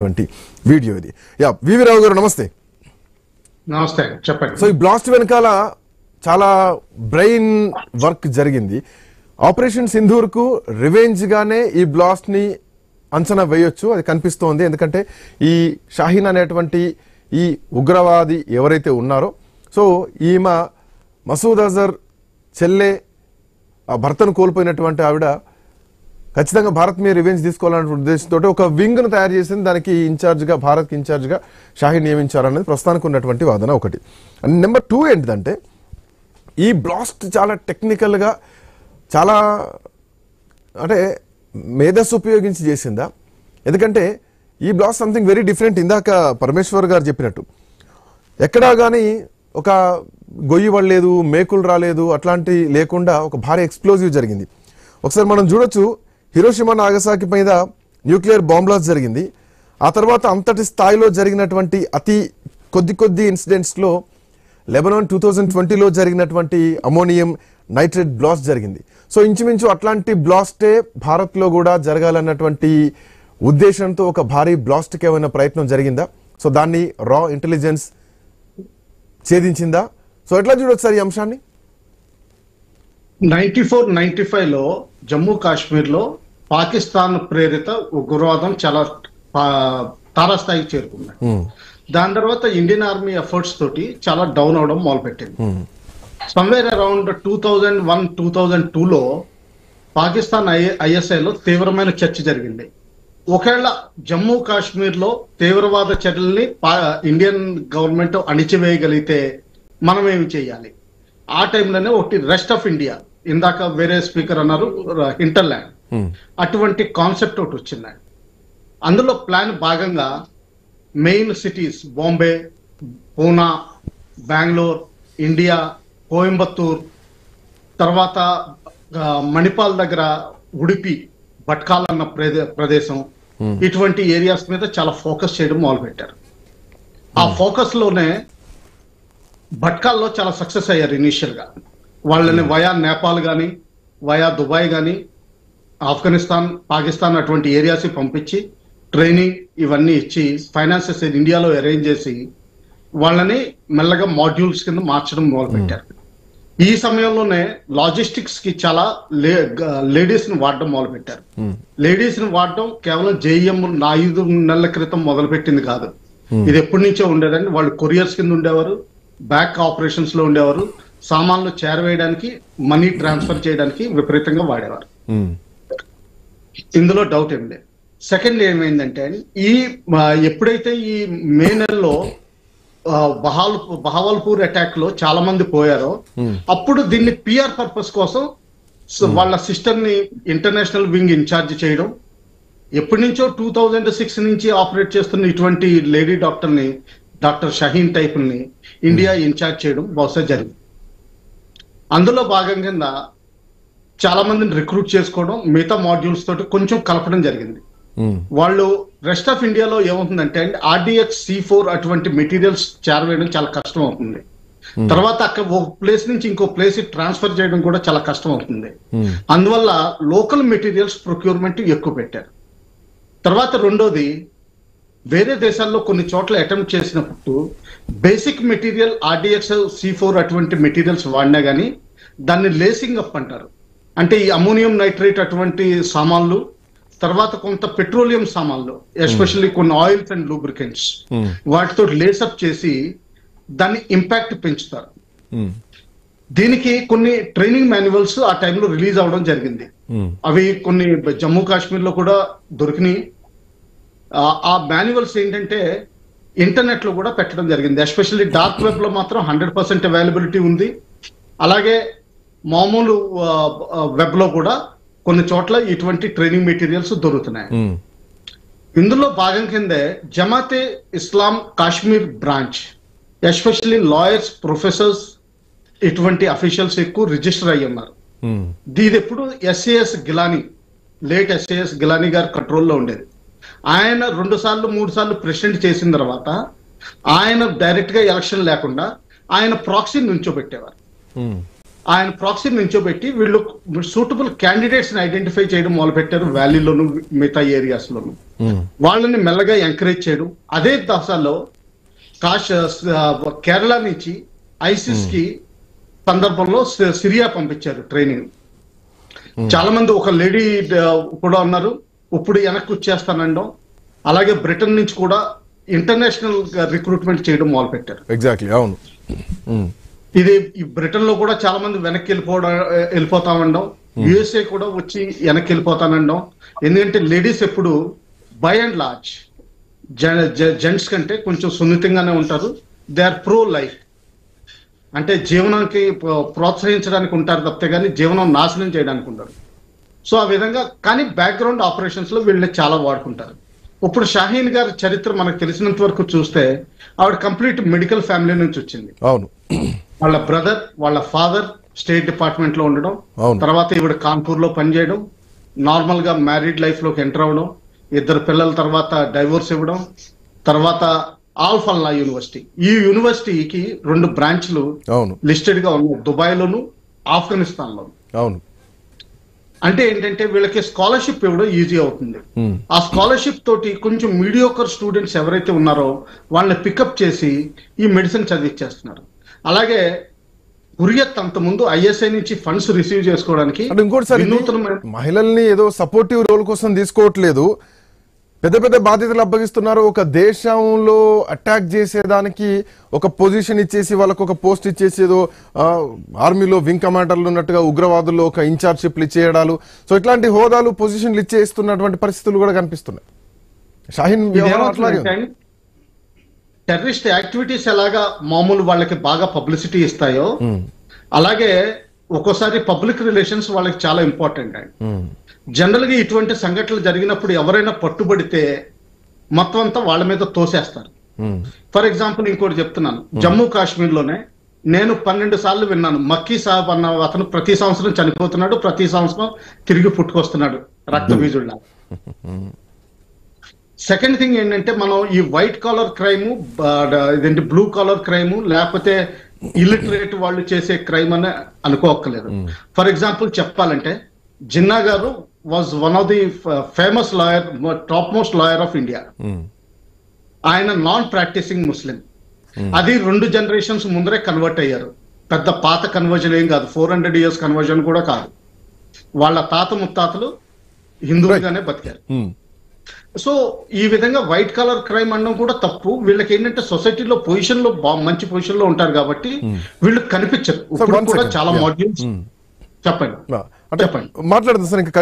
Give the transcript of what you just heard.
Video ఇది. Yeah వివి రావు గారు నమస్తే. నమస్తే, చెప్పండి. సో ఈ బ్లాస్ట్ వెనకాల చాలా బ్రెయిన్ వర్క్ జరిగింది. ఆపరేషన్ సింధూర్ కు రివెంజ్ గానే ఈ బ్లాస్ట్ ని అంచనా వేయొచ్చు, అది కనిపిస్తోంది. ఎందుకంటే ఈ షాహీన్ అనేటువంటి ఈ ఉగ్రవాది ఎవరైతే ఉన్నారో, సో ఈమె మసూద్ అజర్ చెల్లె, ఆ భర్తను కోల్పోయినటువంటి ఆవిడ ఖచ్చితంగా భారత్ మీద రివెంజ్ తీసుకోవాలనే ఉద్దేశంతో ఒక వింగ్ ను తయారు చేసింది. దానికి ఇన్ఛార్జ్గా, భారత్కి ఇన్ఛార్జ్గా షాహీన్ నియమించారనేది ప్రస్తుతానికి ఉన్నటువంటి వాదన ఒకటి. అండ్ నెంబర్ 2 ఏంటిదంటే, ఈ బ్లాస్ట్ చాలా టెక్నికల్గా, చాలా అంటే మేధస్సు ఉపయోగించి చేసిందా? ఎందుకంటే ఈ బ్లాస్ట్ సంథింగ్ వెరీ డిఫరెంట్. ఇందాక పరమేశ్వర్ గారు చెప్పినట్టు ఎక్కడా కానీ ఒక గొయ్యి పడలేదు, మేకులు రాలేదు, అట్లాంటి లేకుండా ఒక భారీ ఎక్స్ప్లోజివ్ జరిగింది. ఒకసారి మనం చూడొచ్చు, హిరోషిమా నాగసాకి మీద న్యూక్లియర్ బాంబ్ బ్లాస్ట్ జరిగింది. ఆ తర్వాత అంతటి స్థాయిలో జరిగినటువంటి అతి కొద్ది ఇన్సిడెంట్స్లో లెబనాన్ 2020లో జరిగినటువంటి అమోనియం నైట్రేట్ బ్లాస్ట్ జరిగింది. సో ఇంచుమించు అట్లాంటి బ్లాస్టే భారత్లో కూడా జరగాలన్నటువంటి ఉద్దేశంతో ఒక భారీ బ్లాస్ట్కి ఏమైనా ప్రయత్నం జరిగిందా? సో దాన్ని రా ఇంటెలిజెన్స్ ఛేదించిందా? సో ఎట్లా చూడొచ్చు సార్ ఈ అంశాన్ని? 94-95లో జమ్మూ కాశ్మీర్ లో పాకిస్తాన్ ప్రేరిత ఉగ్రవాదం చాలా తారాస్థాయికి చేరుకుంది. దాని తర్వాత ఇండియన్ ఆర్మీ ఎఫర్ట్స్ తోటి చాలా డౌన్ అవడం మొదలుపెట్టింది. సమ్వేర్ అరౌండ్ 2001-2002లో పాకిస్తాన్ ఐఎస్ఐలో తీవ్రమైన చర్చ జరిగింది. ఒకవేళ జమ్మూ కాశ్మీర్ లో తీవ్రవాద చర్యల్ని ఇండియన్ గవర్నమెంట్ అణిచివేయగలిగితే మనం ఏమి చేయాలి? ఆ టైంలోనే ఒకటి రెస్ట్ ఆఫ్ ఇండియా, ఇందాక వేరే స్పీకర్ అన్నారు హింటర్లాండ్, అటువంటి కాన్సెప్ట్ ఒకటి వచ్చింది. అందులో ప్లాన్ భాగంగా main cities Bombay, Poona, Bengaluru, India, Coimbatore, తర్వాత మణిపాల్ దగ్గర ఉడిపి, భట్కాల్ అన్న ప్రదేశం, ఇటువంటి ఏరియాస్ మీద చాలా ఫోకస్ చేయడం మొదలుపెట్టారు. ఆ ఫోకస్ లోనే భట్కాల్లో చాలా సక్సెస్ అయ్యారు. ఇనీషియల్ గా వాళ్ళని వయా నేపాల్ కానీ, వయా దుబాయ్ కానీ, ఆఫ్ఘనిస్తాన్, పాకిస్తాన్ అటువంటి ఏరియాస్ పంపించి ట్రైనింగ్ ఇవన్నీ ఇచ్చి ఫైనాన్సెస్ ఇండియాలో అరేంజ్ చేసి వాళ్ళని మెల్లగా మాడ్యూల్స్ కింద మార్చడం మొదలుపెట్టారు. ఈ సమయంలోనే లాజిస్టిక్స్ కి చాలా లేడీస్ ని వాడడం మొదలుపెట్టారు. లేడీస్ ని వాడడం కేవలం జేఈఎం 5 నెలల క్రితం మొదలుపెట్టింది కాదు, ఇది ఎప్పటి నుంచో ఉండేదండి. వాళ్ళు కొరియర్స్ కింద ఉండేవారు, బ్యాక్ ఆపరేషన్స్ లో ఉండేవారు, సామాన్లు చేరవేయడానికి, మనీ ట్రాన్స్ఫర్ చేయడానికి విపరీతంగా వాడేవారు. ఇందులో డౌట్ ఏమి లేదు. సెకండ్ ఏమైందంటే, ఈ ఎప్పుడైతే ఈ మే నెలలో బహావల్పూర్ అటాక్ లో చాలా మంది పోయారో, అప్పుడు దీన్ని పిఆర్ పర్పస్ కోసం వాళ్ళ సిస్టర్ ని ఇంటర్నేషనల్ వింగ్ ఇన్ఛార్జ్ చేయడం, ఎప్పటి నుంచో 2006 నుంచి ఆపరేట్ చేస్తున్న ఇటువంటి లేడీ డాక్టర్ని, డాక్టర్ షహీన్ టైప్ ని ఇండియా ఇన్ఛార్జ్ చేయడం బహుశా జరిగింది. అందులో భాగం కింద చాలా మందిని రిక్రూట్ చేసుకోవడం, మిగతా మాడ్యూల్స్ తోటి కొంచెం కలపడం జరిగింది. వాళ్ళు రెస్ట్ ఆఫ్ ఇండియాలో ఏమవుతుందంటే RDX C4 అటువంటి మెటీరియల్స్ చేరవేయడం చాలా కష్టం అవుతుంది. తర్వాత అక్కడ ఒక ప్లేస్ నుంచి ఇంకో ప్లేస్ ట్రాన్స్ఫర్ చేయడం కూడా చాలా కష్టం అవుతుంది. అందువల్ల లోకల్ మెటీరియల్స్ ప్రొక్యూర్మెంట్ ఎక్కువ పెట్టారు. తర్వాత రెండోది, వేరే దేశాల్లో కొన్ని చోట్ల అటెంప్ట్ చేసినప్పుడు బేసిక్ మెటీరియల్ RDX C4 అటువంటి మెటీరియల్స్ వాడినా కానీ దాన్ని లేసింగ్ అప్ అంటారు. అంటే ఈ అమోనియం నైట్రేట్ అటువంటి సామాన్లు, తర్వాత కొంత పెట్రోలియం సామాన్లు, ఎస్పెషల్లీ కొన్ని ఆయిల్స్ అండ్ లూబ్రికెంట్స్, వాటితో లేసప్ చేసి దాన్ని ఇంపాక్ట్ పెంచుతారు. దీనికి కొన్ని ట్రైనింగ్ మాన్యువల్స్ ఆ టైంలో రిలీజ్ అవడం జరిగింది. అవి కొన్ని జమ్మూ కాశ్మీర్ లో కూడా దొరికినాయి. ఆ మాన్యువల్స్ ఏంటంటే ఇంటర్నెట్ లో కూడా పెట్టడం జరిగింది. ఎస్పెషల్లీ డార్క్ వెబ్ లో మాత్రం 100% అవైలబిలిటీ ఉంది. అలాగే మామూలు వెబ్ లో కూడా కొన్ని చోట్ల ఇటువంటి ట్రైనింగ్ మెటీరియల్స్ దొరుకుతున్నాయి. ఇందులో భాగం కిందే Jamaat-e Islami Kashmir branch, especially lawyers, professors, ఇటువంటి అఫీషియల్స్ ఎక్కువ రిజిస్టర్ అయ్యి ఉన్నారు. ఇది ఎప్పుడు SAS Geelani, late SAS Geelani గారి కంట్రోల్లో ఉండేది. ఆయన 2 సార్లు 3 సార్లు ప్రెసిడెంట్ చేసిన తర్వాత ఆయన డైరెక్ట్ గా ఎలక్షన్ లేకుండా ఆయన ప్రాక్సీని నుంచోబెట్టేవారు. ఆయన ప్రాక్సీ నించోబెట్టి వీళ్ళు సూటబుల్ క్యాండిడేట్స్ ని ఐడెంటిఫై చేయడం మొదలుపెట్టారు, వ్యాలీలోను మిగతా ఏరియాస్ లోను. వాళ్ళని మెల్లగా ఎంకరేజ్ చేయడం. అదే దశలో కేరళ నుంచి ఐసిస్ కి సందర్భంలో సిరియా పంపించారు ట్రైనింగ్. చాలా మంది, ఒక లేడీ కూడా ఉన్నారు ఇప్పుడు వెనక్కి వచ్చేస్తానండం. అలాగే బ్రిటన్ నుంచి కూడా ఇంటర్నేషనల్ రిక్రూట్మెంట్ చేయడం మొదలు పెట్టారు. ఎగ్జాక్ట్లీ, అవును. ఇది బ్రిటన్ లో కూడా చాలా మంది వెనక్కి వెళ్ళిపోతామండం. యుఎస్ఏ కూడా వచ్చి వెనక్కి వెళ్ళిపోతానండం. ఎందుకంటే లేడీస్ ఎప్పుడు బై అండ్ లార్జ్ జెంట్స్ కంటే కొంచెం సున్నితంగానే ఉంటారు. దే ఆర్ ప్రో లైఫ్, అంటే జీవనానికి ప్రోత్సహించడానికి ఉంటారు తప్పితే కానీ జీవనం నాశనం చేయడానికి ఉంటారు. సో ఆ విధంగా, కానీ బ్యాక్గ్రౌండ్ ఆపరేషన్స్ లో వీళ్ళని చాలా వాడుకుంటారు. ఇప్పుడు షాహీన్ గారి చరిత్ర మనకు తెలిసినంత వరకు చూస్తే ఆవిడ కంప్లీట్ మెడికల్ ఫ్యామిలీ నుంచి వచ్చింది. అవును. వాళ్ళ బ్రదర్, వాళ్ళ ఫాదర్ స్టేట్ డిపార్ట్మెంట్ లో ఉండడం, తర్వాత ఈవిడ కాన్పూర్ లో పనిచేయడం, నార్మల్ గా మ్యారీడ్ లైఫ్ లోకి ఎంటర్ అవ్వడం, 2 పిల్లల తర్వాత డైవోర్స్ ఇవ్వడం, తర్వాత ఆల్ఫల్లా యూనివర్సిటీ. ఈ యూనివర్సిటీకి 2 బ్రాంచ్లు లిస్టెడ్ గా ఉన్నాయి, దుబాయ్ లోను ఆఫ్ఘనిస్తాన్ లోను. అవును. అంటే ఏంటంటే వీళ్ళకి స్కాలర్షిప్ ఇవ్వడం ఈజీ అవుతుంది. ఆ స్కాలర్షిప్ తోటి కొంచెం మీడియోకర్ స్టూడెంట్స్ ఎవరైతే ఉన్నారో వాళ్ళని పికప్ చేసి ఈ మెడిసిన్ చదివించేస్తున్నారు. అలాగే హురియత్ అంత ముందు ఐఎస్ఐ నుంచి ఫండ్స్ రిసీవ్ చేసుకోవడానికి ఇంకోటిసారి మహిళల్ని ఏదో సపోర్టివ్ రోల్ కోసం తీసుకోవట్లేదు, పెద్ద పెద్ద బాధ్యతలు అప్పగిస్తున్నారు. ఒక దేశంలో అటాక్ చేసేదానికి ఒక పొజిషన్ ఇచ్చేసి వాళ్ళకు ఒక పోస్ట్ ఇచ్చేసి ఏదో ఆర్మీలో వింగ్ కమాండర్లు ఉన్నట్టుగా ఉగ్రవాదుల్లో ఒక ఇన్ఛార్జ్షిప్లు ఇచ్చేయడాలు, సో ఇట్లాంటి హోదాలు పొజిషన్లు ఇచ్చేస్తున్నటువంటి పరిస్థితులు కూడా కనిపిస్తున్నాయి. షాహీన్ అట్లాగే టెర్రరిస్ట్ యాక్టివిటీస్ ఎలాగా మామూలు వాళ్ళకి బాగా పబ్లిసిటీ ఇస్తాయో అలాగే ఒక్కోసారి పబ్లిక్ రిలేషన్స్ వాళ్ళకి చాలా ఇంపార్టెంట్ అండి. జనరల్ గా ఇటువంటి సంఘటనలు జరిగినప్పుడు ఎవరైనా పట్టుబడితే మొత్తం అంతా వాళ్ళ మీద తోసేస్తారు. ఫర్ ఎగ్జాంపుల్ ఇంకోటి చెప్తున్నాను, జమ్మూ కాశ్మీర్ లోనే నేను 12 సార్లు విన్నాను, మక్కీ సాహబ్ అన్న అతను ప్రతి సంవత్సరం చనిపోతున్నాడు, ప్రతి సంవత్సరం తిరిగి పుట్టుకొస్తున్నాడు రక్తబీజుల్లా. సెకండ్ థింగ్ ఏంటంటే, మనం ఈ వైట్ కాలర్ క్రైమ్, ఇదేంటి బ్లూ కాలర్ క్రైమ్, లేకపోతే ఇల్లిటరేట్ వాళ్ళు చేసే క్రైమ్ అని అనుకోక్కర్లేదు. ఫర్ ఎగ్జాంపుల్ చెప్పాలంటే, జిన్నా గారు was one of the famous lawyer, top most lawyer of India. ఆయన నాన్ ప్రాక్టీసింగ్ ముస్లిం. అది 2 జనరేషన్స్ ముందరే కన్వర్ట్ అయ్యారు. పెద్ద పాత కన్వర్జన్ ఏం కాదు, 400 years కన్వర్జన్ కూడా కాదు. వాళ్ళ తాత ముత్తాతలు హిందువులుగానే బతికారు. సో ఈ విధంగా వైట్ కలర్ క్రైమ్ అనడం కూడా తప్పు. వీళ్ళకి ఏంటంటే సొసైటీలో పొజిషన్ లో మంచి పొజిషన్ లో ఉంటారు కాబట్టి వీళ్ళు కనిపించరు. ఇప్పుడు కూడా చాలా మాడ్యూల్స్. చెప్పండి మాట్లాడుతుంది సార్. ఇంకా